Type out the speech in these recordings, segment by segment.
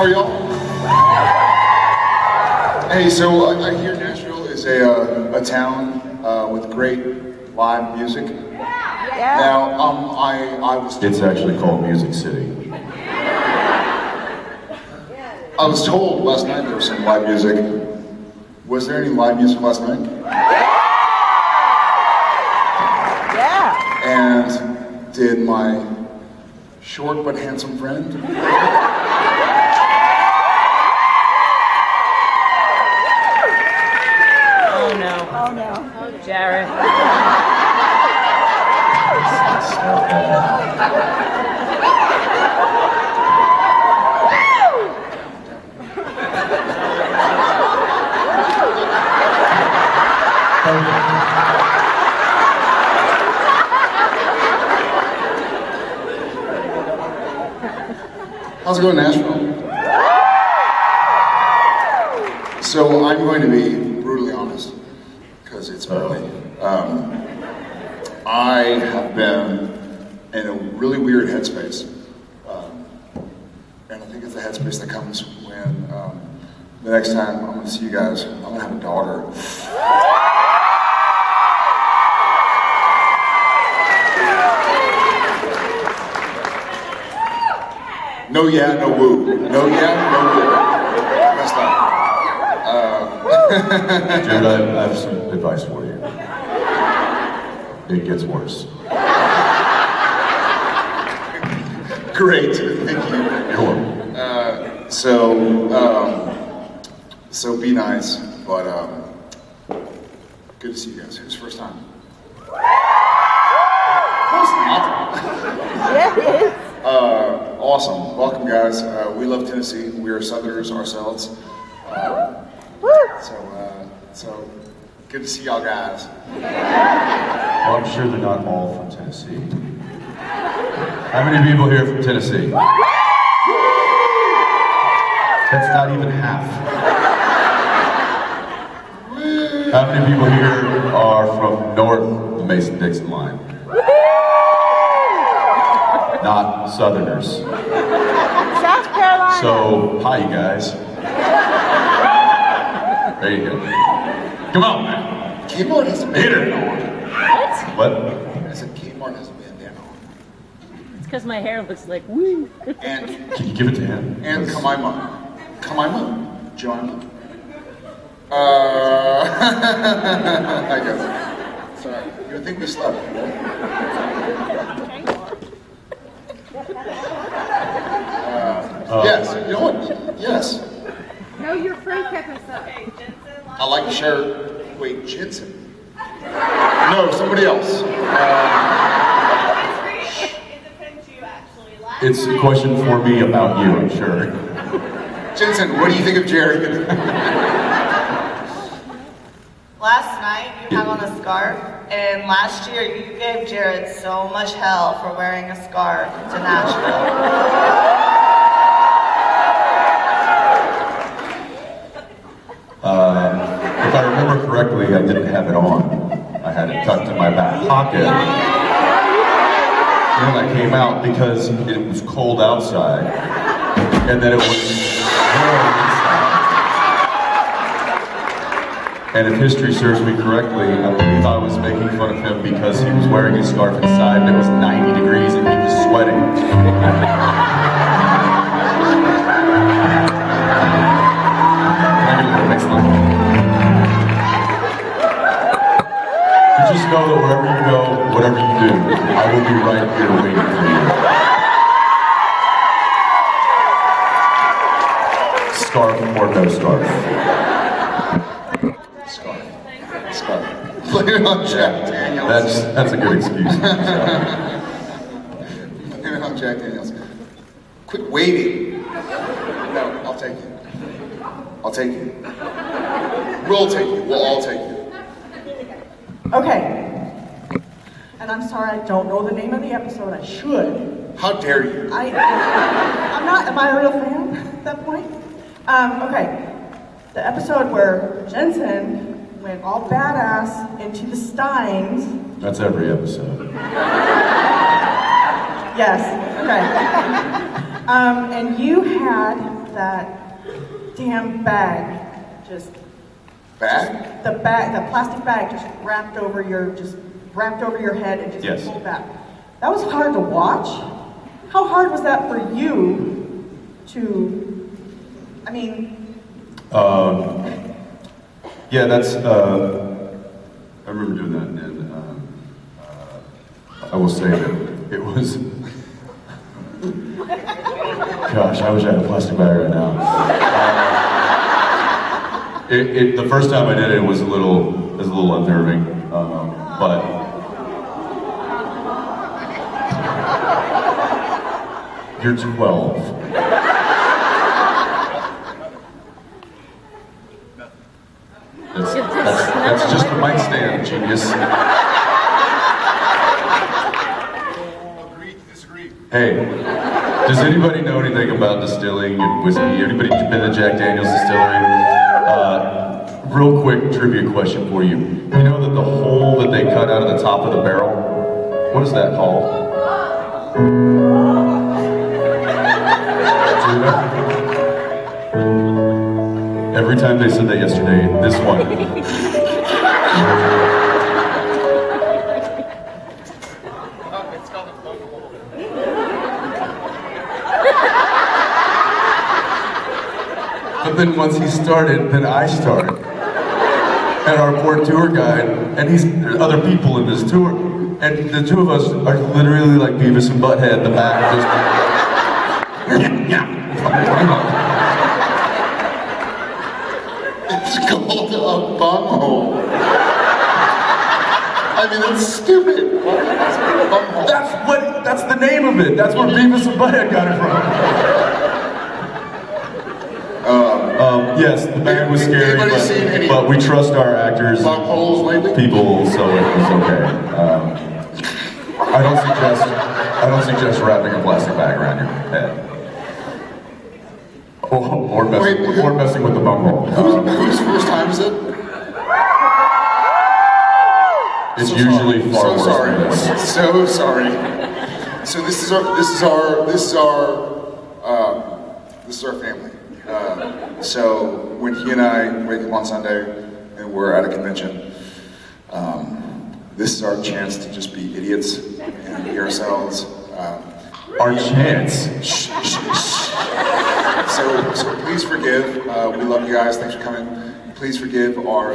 How are y'all? Hey, so I hear Nashville is a town with great live music. Yeah. Now, I was. It's actually called Music City. I was told last night there was some live music. Was there any live music last night? Yeah. And did my short but handsome friend? Oh no. Oh no. Oh, Jared. How's it going, Nashville? So I'm going to be brutally honest, because it's early. I have been in a really weird headspace. And I think it's the headspace that comes when the next time I'm going to see you guys, I'm going to have a daughter. No yeah, no woo. No yeah, no woo. Messed up. Jared, I have some advice for you. It gets worse. Great, thank you. You're welcome. So be nice, but good to see you guys. Who's first time? No, it's not. Yeah, it is. Awesome. Welcome, guys. We love Tennessee. We are Southerners ourselves. So good to see y'all guys. Well, I'm sure they're not all from Tennessee. How many people here from Tennessee? That's not even half. How many people here are from north of the Mason-Dixon line? Not Southerners. South Carolina. So, hi you guys. There you go. Come on, man. Kmart has a bandana on. What? I said Kmart has a bandana on. It's because my hair looks like woo. And Can you give it to him? Jemima. I guess. Sorry. You would think we slept. Yes. You know what? Yes. No, your friend kept us up. I like to share. Wait, Jensen? No, somebody else. It's a question for me about you, I'm sure. Jensen, what do you think of Jared? Last night you had on a scarf, and last year you gave Jared so much hell for wearing a scarf to Nashville. If I remember correctly, I didn't have it on. I had it tucked in my back pocket. And I came out because it was cold outside, and then it was warm inside. And if history serves me correctly, I believe I was making fun of him because he was wearing his scarf inside and it was 90 degrees and he was sweating. But just know that wherever you go, whatever you do, I will be right here waiting for you. Scarf or no scarf. Scarf. Blame it on Jack Daniels. That's a good excuse. Blame it on Jack Daniels. Quit waiting. No, I'll take you. I'll take you. We'll take you. We'll all take you. Okay. And I'm sorry I don't know the name of the episode. I should. How dare you? I'm not. Am I a real fan at that point? Okay. The episode where Jensen went all badass into the Steins. That's every episode. Yes. Okay. And you had that damn bag just Bag? the plastic bag just wrapped over your head and just Yes. pulled back. That was hard to watch. How hard was that for you to, I mean... Yeah, that's, I remember doing that, and I will say that it was, gosh, I wish I had a plastic bag right now. The first time I did it, it was a little unnerving, but you're 12. That's just the mic stand, genius. Agree to disagree. Hey, does anybody know anything about distilling and whiskey? Anybody been to Jack Daniel's Distillery? Real quick trivia question for you. You know that the hole that they cut out of the top of the barrel, what is that called? Do you know? Every time they said that yesterday, this one. It's called a bug hole. But then once he started, then I started. And our poor tour guide, and there's other people in this tour, and the two of us are literally like Beavis and Butthead in the back, just It's called a bunghole. I mean, that's stupid. Bunghole. That's the name of it. That's where Beavis and Butthead got it from. Yes, the band was scary, Anybody seen any but we trust our actors, bungholes lately? people, so it was okay. I don't suggest wrapping a plastic bag around your head. Or messing with the bunghole. Whose first time is it? It's So usually sorry. far So worse sorry. than this. So sorry. So this is our family. So when he and I wake up on Sunday and we're at a convention, this is our chance to just be idiots and be ourselves. Our chance. So please forgive. We love you guys. Thanks for coming. Please forgive our.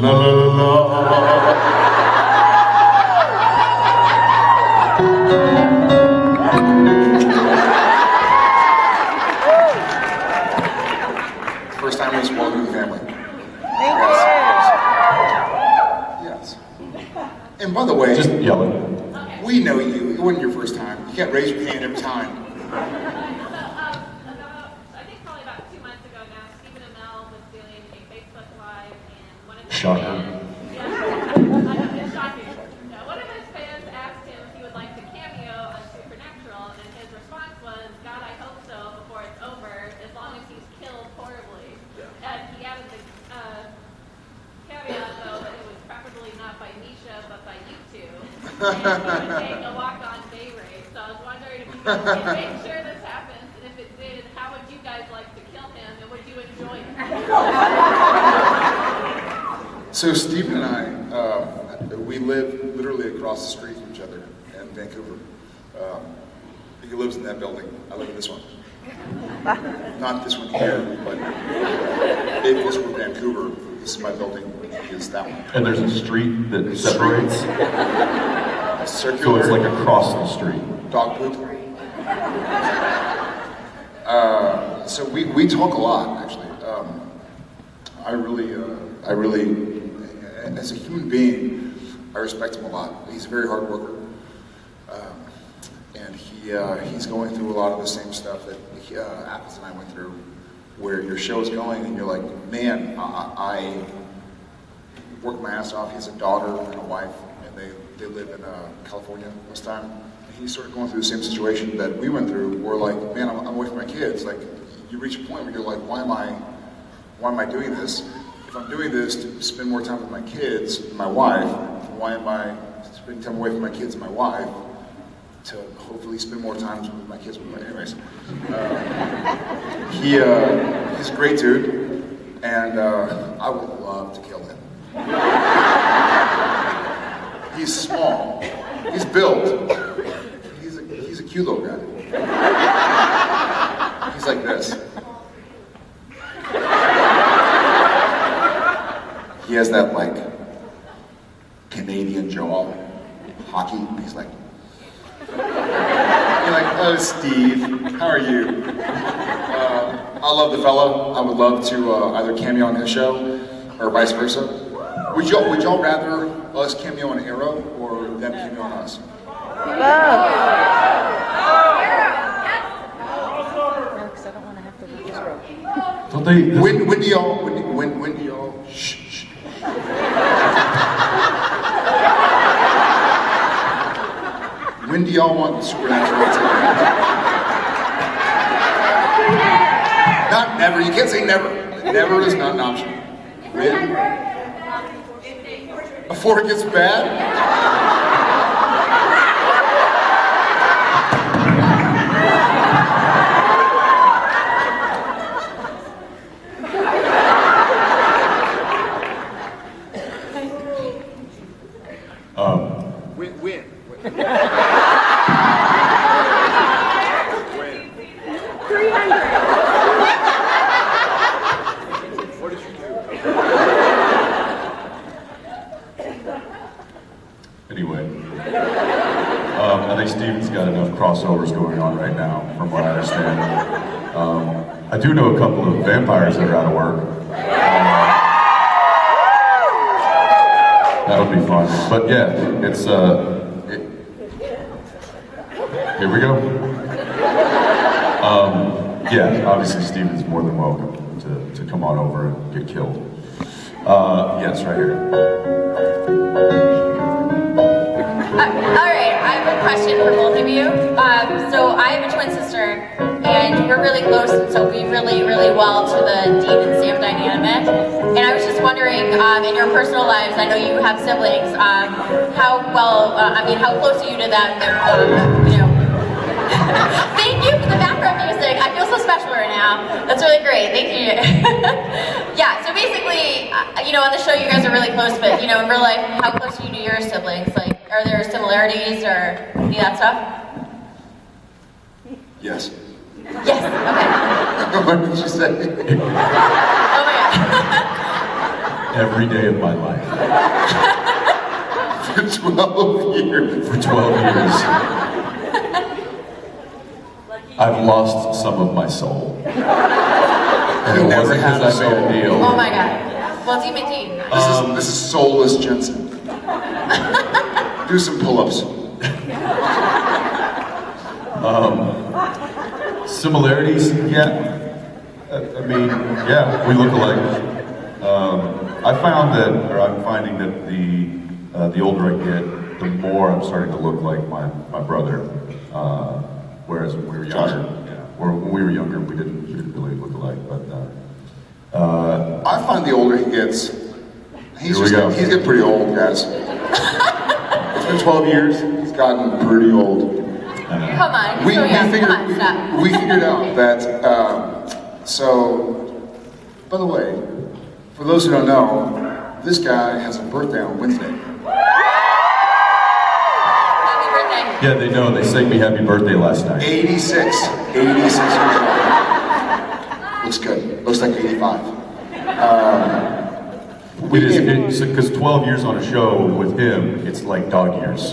La la la la. First time was welcome to the family. Thank Yes. And by the way, Just yelling. we know you. It wasn't your first time. You can't raise your hand every time. I think probably about 2 months ago now, Stephen Amell was doing a Facebook Live, and one of his Shocker. fans, yeah, I know, it's shocking. No, one of his fans asked him if he would like to cameo on Supernatural, and his response was, "God, I hope so before it's over, as long as he's killed horribly." And he added the caveat, though, that it was preferably not by Misha, but by you two. And he would take a walk-on day rate. So I was wondering if you guys could make sure this happens, and if it did, how would you guys like to kill him, and would you enjoy it? So Stephen and I, we live literally across the street from each other in Vancouver. He lives in that building. I live in this one. Not this one here, but if this were Vancouver, this is my building, is that one. And there's a street that separates, Circular. so it's like across the street. Dog poop. So we talk a lot, actually. I really, as a human being, I respect him a lot. He's a very hard worker, and he's going through a lot of the same stuff that Apples and I went through, where your show is going and you're like, man, I worked my ass off. He has a daughter and a wife, and they live in California this time. And he's sort of going through the same situation that we went through. We're like, man, I'm away from my kids. Like, you reach a point where you're like, why am I doing this? If I'm doing this to spend more time with my kids and my wife, why am I spending time away from my kids and my wife to hopefully spend more time with my kids? Anyways, he's a great dude, and I would love to kill him. He's small. He's built. He's a cute little guy. He's like this. He has that like Canadian jaw, hockey. He's like, you're like, oh Steve, how are you? I love the fella. I would love to either cameo on his show or vice versa. Would y'all rather us cameo on Arrow or them cameo on us? Because I don't want to have to leave this room. Don't they? When do y'all? Shh. When do y'all want Supernatural to end? Not never. You can't say never. Never is not an option. When? Before it gets bad? When? What did you do? Anyway, I think Steven's got enough crossovers going on right now, from what I understand. I do know a couple of vampires that are out of work. That'll be fun. But yeah, it's here we go. Yeah, obviously Steven's more than welcome to come on over and get killed. Yes, right here. All right, I have a question for both of you. So I have a twin sister, and we're really close, and so we relate really well to the Dean and Sam dynamic. And I was just wondering, in your personal lives, I know you have siblings, how close are you to them? Thank you for the background music. I feel so special right now. That's really great. Thank you. Yeah, so basically, on the show you guys are really close, but, in real life, how close are you to your siblings? Like, are there similarities or any of that stuff? Yes. Yes, okay. What did you say? Oh my God. Every day of my life. For 12 years. For 12 years. I've lost some of my soul. And it wasn't because I made a deal. Oh my God. Well, Team and Team. This is soulless Jensen. Do some pull-ups. Similarities, yeah. I mean, yeah, we look alike. I'm finding that the older I get, the more I'm starting to look like my brother. Whereas when we were younger, we didn't really look alike. But I find the older he gets, he's getting pretty old, guys. It's been 12 years. He's gotten pretty old. Come on, you're so young. Come on, stop. We figured out that. So, by the way, for those who don't know, this guy has a birthday on Wednesday. Happy birthday. yeah, they know. They sang me happy birthday last night. 86 years old. Looks good. Looks like 85. Because 12 years on a show with him, it's like dog years.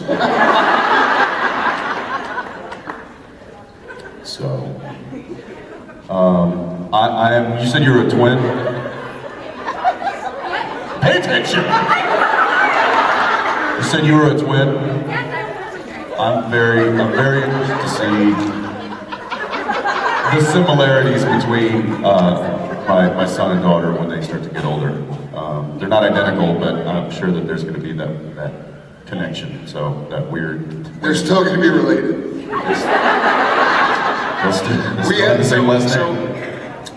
So, I am. You said you were a twin. Pay attention. You said you were a twin. I'm very interested to see the similarities between my son and daughter when they start to get older. They're not identical, but I'm sure that there's going to be that connection. So that weird. They're still going to be related. We had the same last so name.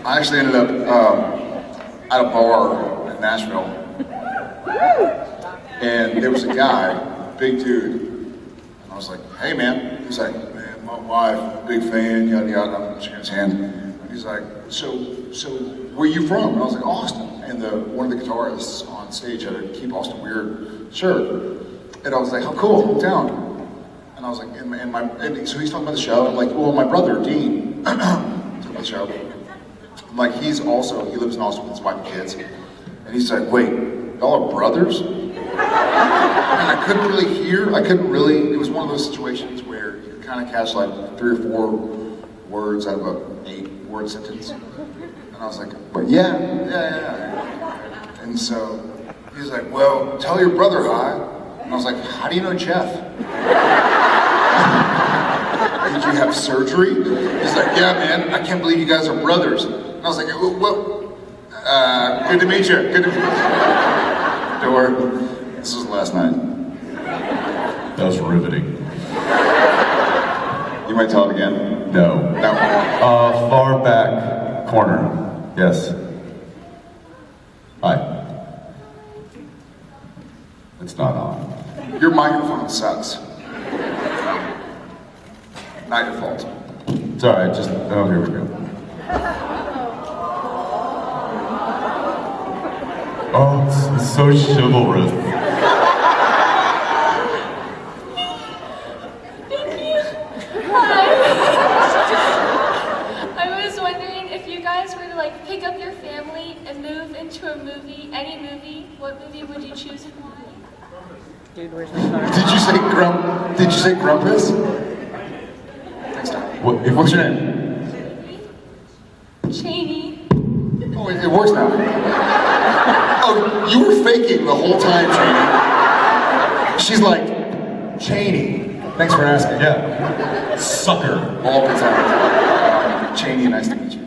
I actually ended up at a bar in Nashville, and there was a guy, big dude, and I was like, "Hey, man." He's like, "Man, my wife, big fan, yada yada." I'm shaking his hand, and he's like, "So, where you from?" And I was like, "Austin." And one of the guitarists on stage had a Keep Austin Weird shirt, and I was like, "Oh, cool, I'm down." And I was like, and so he's talking about the show. I'm like, "Well, my brother Dean talking about the show." I'm like, he lives in Austin with his wife and kids. And he's like, "Wait, y'all are brothers?" And I couldn't really hear. It was one of those situations where you could kind of catch like 3 or 4 words out of a 8-word sentence. And I was like, "But yeah. And so he's like, "Well, tell your brother hi." And I was like, "How do you know Jeff?" "Did you have surgery?" He's like, "Yeah, man, I can't believe you guys are brothers." And I was like, "Well, good to meet you. Good to meet you." Door. This was last night. That was riveting. You might tell it again? No. No. Far back corner. Yes. Hi. It's not on. Your microphone sucks. Not your fault. It's alright, here we go. Oh, it's so chivalrous. Thank you. Hi. I was wondering if you guys were to like pick up your family and move into a movie, any movie, what movie would you choose and why? Dude, where's my car? Did you say Grumpus? Thanks, Tom. What's your name? Cheney. Oh, it works now. Oh, you were faking the whole time, Cheney. She's like, "Cheney. Thanks for asking." Yeah. Sucker. All the time. Cheney, nice to meet you.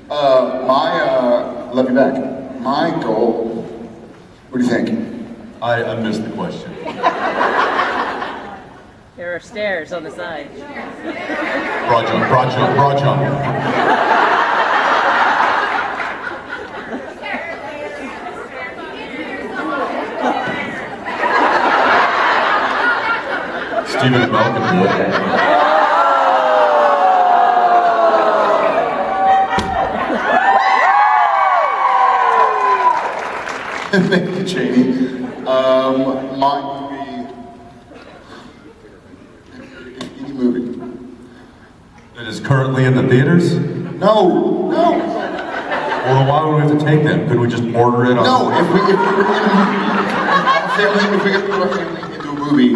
Love you back. My goal, what do you think? I missed the question. There are stairs on the side. Broad jump. Stephen and Mel can do it. Thank you, Cheney. Mine would be any movie. It is currently in the theaters? No. Well, then why would we have to take them? Couldn't we just order it on? No, if we were in a movie, if we could put our family into a movie,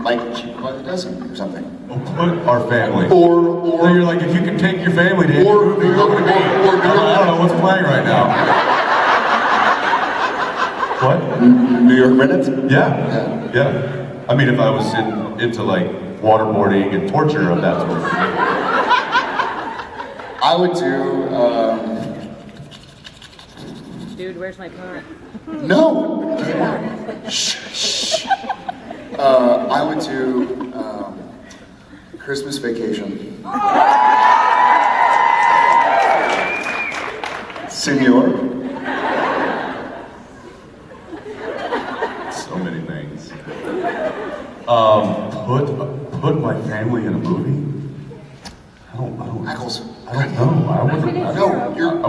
like Cheaper by the Dozen or something. We'll put our family. Or So you're like, if you can take your family to any Or- movie, what would it be? or- I don't know what's playing right now. What? New York Minutes? Yeah. I mean, if I was into like waterboarding and torture of that sort of thing. I would do, Dude, where's my car? no. Shh. I would do, Christmas Vacation. Senor. So many things. Put my family in a movie? I don't know. Ackles. I don't know. I No,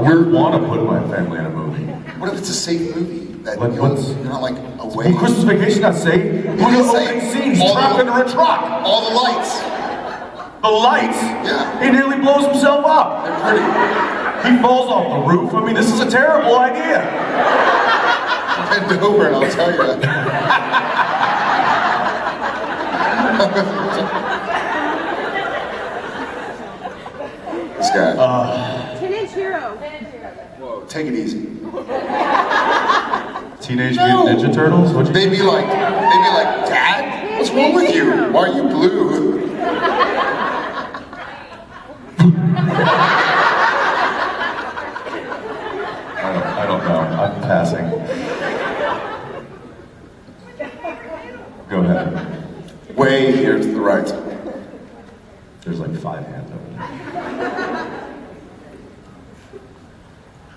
wouldn't want to put my family in a movie. what if it's a safe movie? That Like, you're not like away. Well, Christmas Vacation not safe. Look at the opening scene. He's trapped under a truck. All the lights. The lights. Yeah. He nearly blows himself up. They're pretty. He falls off the roof. I mean, this is a terrible idea. Bend over and I'll tell you that. This guy. Teenage Hero. Whoa, take it easy. Teenage Mutant Ninja Turtles? What'd you They'd be like, Dad, what's wrong with you? Why are you blue? I don't know. I'm passing. Go ahead. Way here to the right. There's like 5 hands over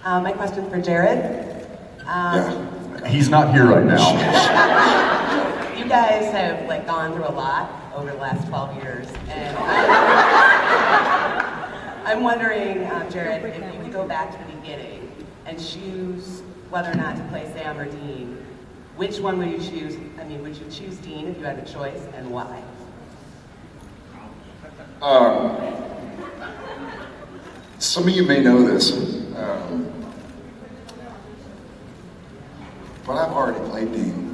there. My question for Jared. Yeah. He's not here right now. You guys have like gone through a lot over the last 12 years, and I'm wondering, Jared, if you could go back to the beginning and choose whether or not to play Sam or Dean, which one would you choose? I mean, would you choose Dean if you had a choice, and why? Some of you may know this, but I've already played Dean.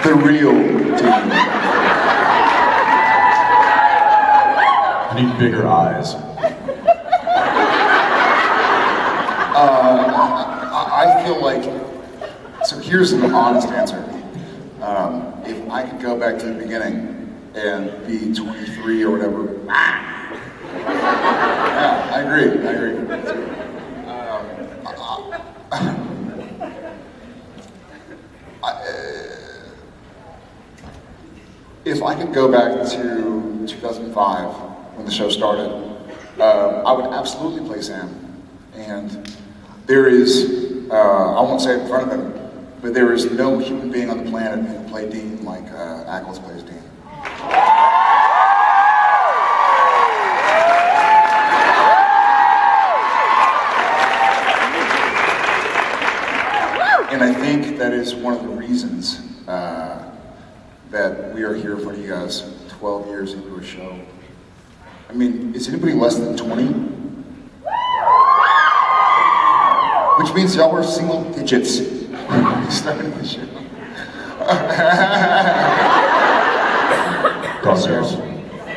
The real Dean. I need bigger eyes. I feel like, so here's an honest answer. If I could go back to the beginning and be 23 or whatever, yeah, I agree. If I could go back to 2005 when the show started, I would absolutely play Sam. And there is, I won't say it in front of him, but there is no human being on the planet who can play Dean like Ackles plays Dean. And I think that is one of the reasons that we are here in front of you guys 12 years into a show. I mean, is anybody less than 20? Which means y'all were single digits starting the show.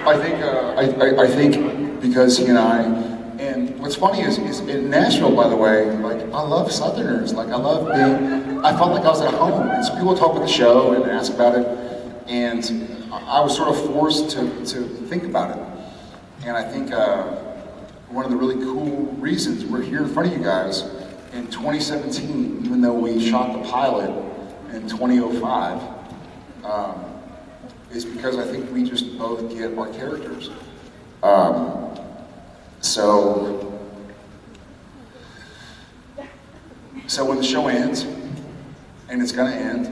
I think because he and I, and what's funny is in Nashville, by the way, like I love Southerners. Like I felt like I was at home. And so people talk about the show and ask about it, and I was sort of forced to think about it. And I think one of the really cool reasons we're here in front of you guys in 2017, even though we shot the pilot in 2005, is because I think we just both get our characters. So when the show ends, and it's gonna end,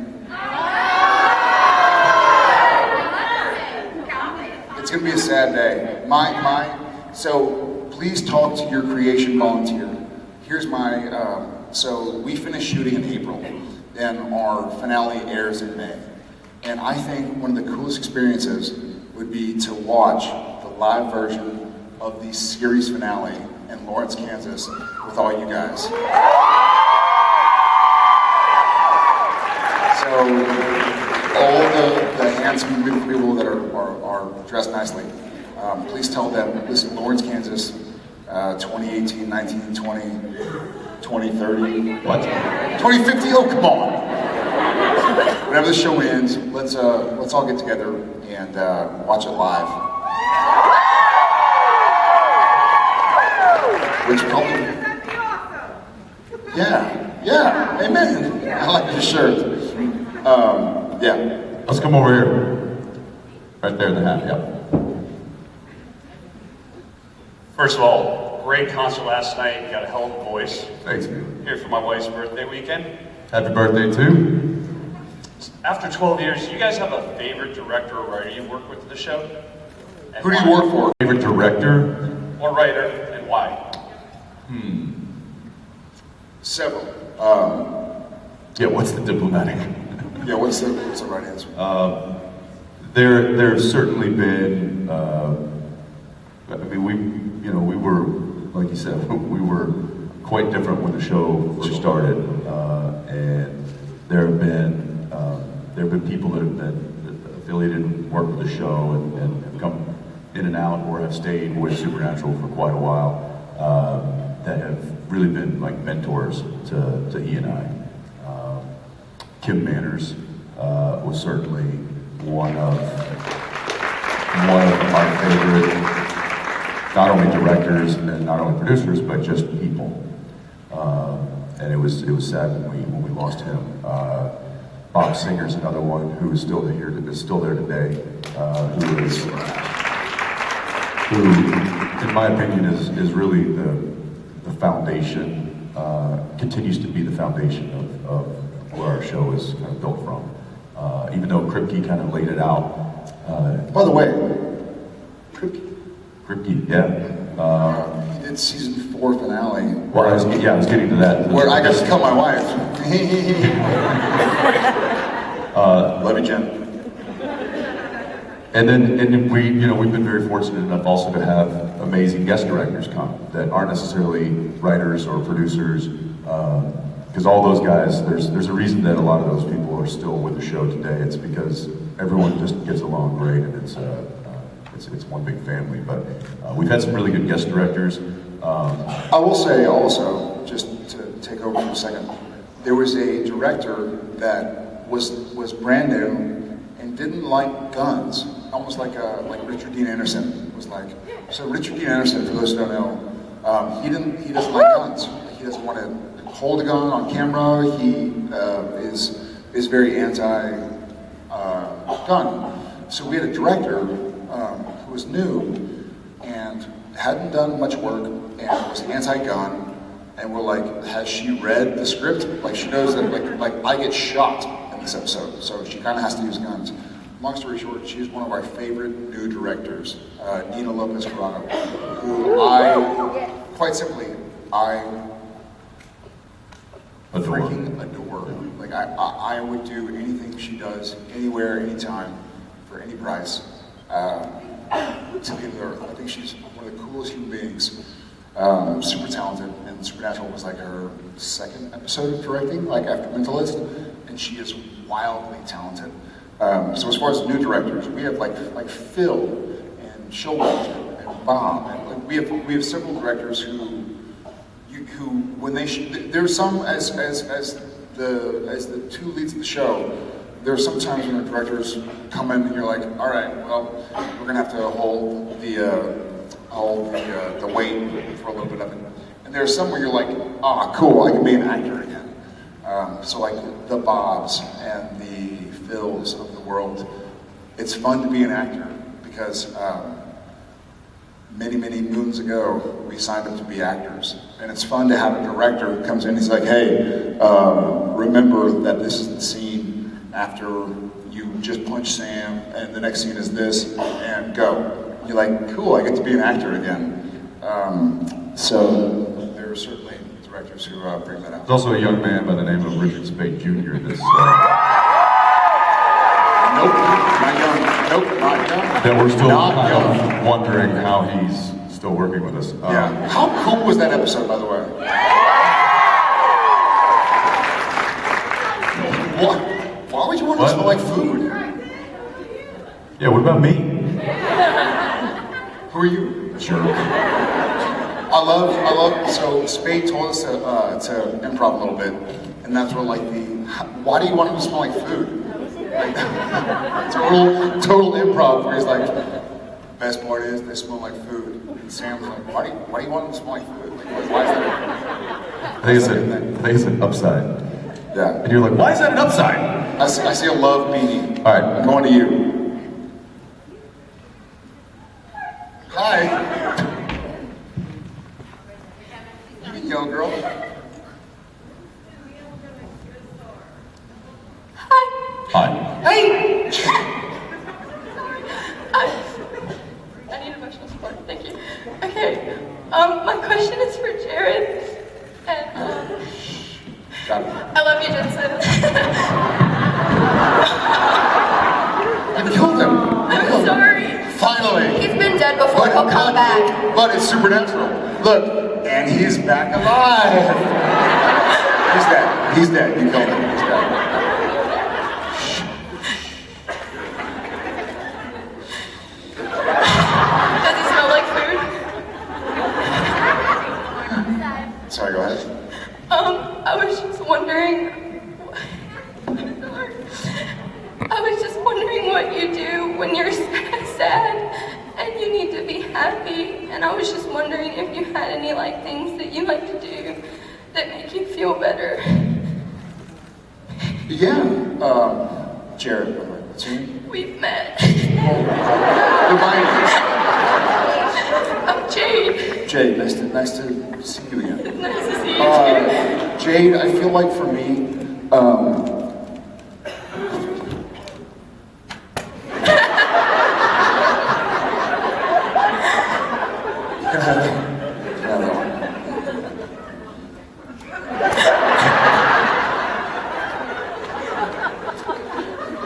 it's gonna be a sad day. So please talk to your creation volunteer. Here's my, so we finished shooting in April, and our finale airs in May. And I think one of the coolest experiences would be to watch the live version of the series finale in Lawrence, Kansas with all you guys. So all the handsome, beautiful people that are dressed nicely, please tell them, listen, Lawrence, Kansas, 2018, 19, 20, 2030. What? 2050, oh, come on. Whenever the show ends, let's all get together and watch it live. Which probably, yeah, amen. I like your shirt. Yeah. Let's come over here. Right there in the hat, yeah. First of all, great concert last night. You got a hell of a voice. Thanks, man. Here for my wife's birthday weekend. Happy birthday, too. After 12 years, do you guys have a favorite director or writer you've worked with in the show? And Who do you why? work for? Favorite director? Or writer, and why? Several. Yeah, what's the diplomatic? Yeah, what's the right answer? There have certainly been, I mean, we were, like you said, we were quite different when the show first started, and there have been people that have been affiliated and worked with the show and have come in and out or have stayed with Supernatural for quite a while, that have really been like mentors to E and I. Kim Manners was certainly one of our favorite, not only directors and not only producers, but just people. And it was sad when we lost him. Bob Singer's another one who is still here, is still there today, who, in my opinion, is really the foundation, continues to be the foundation of where our show is kind of built from. Even though Kripke kind of laid it out. By the way, Kripke, yeah. He did season 4 finale. Well, I was getting to that. Where I got to tell my wife. Love you, Jen. And we've been very fortunate enough also to have amazing guest directors come that aren't necessarily writers or producers, because all those guys, there's a reason that a lot of those people are still with the show today. It's because everyone just gets along great, and it's one big family. But we've had some really good guest directors. I will say also, just to take over for a second, there was a director that was brand new and didn't like guns, almost like Richard Dean Anderson was like. So Richard Dean Anderson, for those who don't know, he doesn't like guns. He doesn't want to hold a gun on camera. He is very anti gun. So we had a director who was new and hadn't done much work and was anti-gun. And we're like, has she read the script? Like, she knows that like I get shot in this episode, so she kind of has to use guns. Long story short, she's one of our favorite new directors, Nina Lopez Corrado, who quite simply, I freaking adore. Like, I would do anything she does, anywhere, anytime, for any price, to the end of the earth. I think she's one of the coolest human beings. Super talented, and Supernatural was like her second episode of directing, like after Mentalist, and she is wildly talented. So as far as new directors, we have like Phil and Showalter and Bob, and like we have several directors who when there's some as the two leads of the show. There are some times when the directors come in and you're like, all right, well, we're gonna have to hold the weight for a little bit of it. And there's some where you're like, cool, I can be an actor again. So like the Bobs and the Phils of the world, it's fun to be an actor because many moons ago, we signed up to be actors. And it's fun to have a director who comes in and he's like, hey, remember that this is the scene after you just punch Sam and the next scene is this, and go. You're like, cool, I get to be an actor again. So there are certainly directors who bring that out. There's also a young man by the name of Richard Spade Jr. that's Nope, not young. Nope, not young. that we're still Not kind young. of wondering how he's still working with us. Yeah. How cool was that episode, by the way? What? Why would you want to smell like food? Yeah, what about me? Who are you? Sure. I love, so Spade told us to improv a little bit, and that's where like why do you want him to smell like food? Like, total improv where he's like, best part is they smell like food. And Sam's like, why do you want them to smell like food? Like, why is that? I think it's an upside. Yeah. And you're like, why is that an upside? I see a love beanie. All right. I'm going to you. Hi. You can yell, girl. Hi. Hey! I need emotional support, thank you. Okay, my question is for Jared. And, Got it. I love you, Jensen. You killed him. I'm sorry. Finally. He's been dead before, he'll come back. But it's supernatural. Look, and he's back alive. He's dead. He's dead. You killed him. He's dead. Does he smell like food? Sorry, go ahead. I was just wondering what you do when you're sad and you need to be happy. And I was just wondering if you had any like things that you like to do that make you feel better. Yeah, Jared, what's your name? We've met. Remind I'm Jade. me. Jade, nice to see you again. Nice to see you too. Jade, I feel like for me,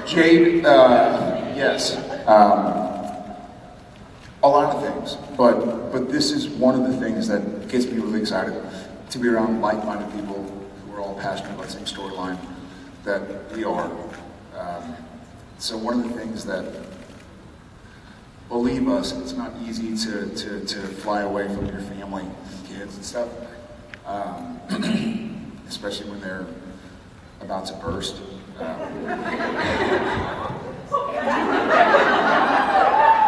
Jade, yes, a lot of things, but this is one of the things that gets me really excited to be around like-minded people who are all passionate about the same storyline that we are. So one of the things that, believe us, it's not easy to fly away from your family and kids and stuff, especially when they're about to burst.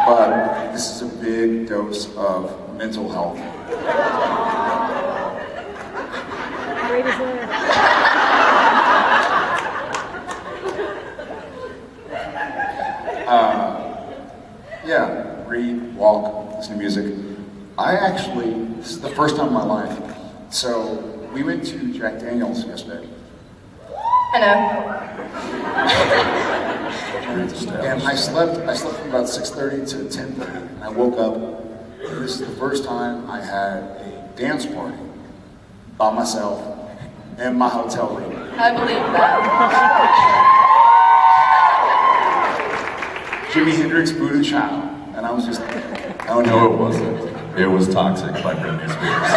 But this is a big dose of mental health. Great as there. Yeah, read, walk, listen to music. This is the first time in my life. So we went to Jack Daniels yesterday. Hello. And I slept from about 6:30 to 10:30, and I woke up, and this is the first time I had a dance party by myself in my hotel room. I believe that. Jimi Hendrix, Buddha Child, and I was just, Oh no, it wasn't. It was Toxic by Britney Spears.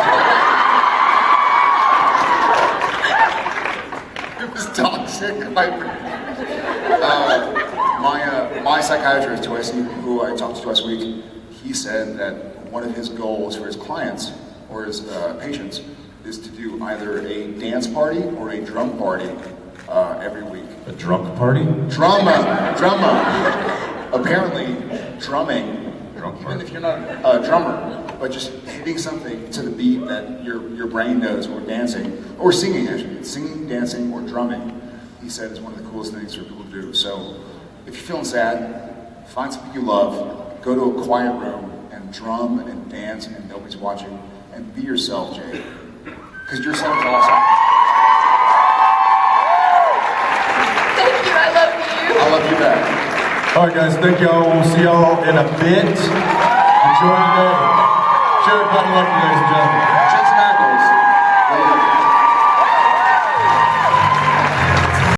It was Toxic. My psychiatrist, who I talked to twice a week, he said that one of his goals for his clients or his patients is to do either a dance party or a drum party every week. A drunk party? Drummer. Apparently, drumming, even if you're not a drummer, but just hitting something to the beat that your brain knows, or dancing, or singing actually, singing, dancing, or drumming, he said is one of the coolest things for people to do. So, if you're feeling sad, find something you love, go to a quiet room, and drum and dance, and nobody's watching, and be yourself, Jay. Because your sound's awesome. Thank you, I love you. I love you back. All right, guys, thank y'all. We'll see y'all in a bit. Enjoy the day. Jared, bottom luck, ladies and gentlemen.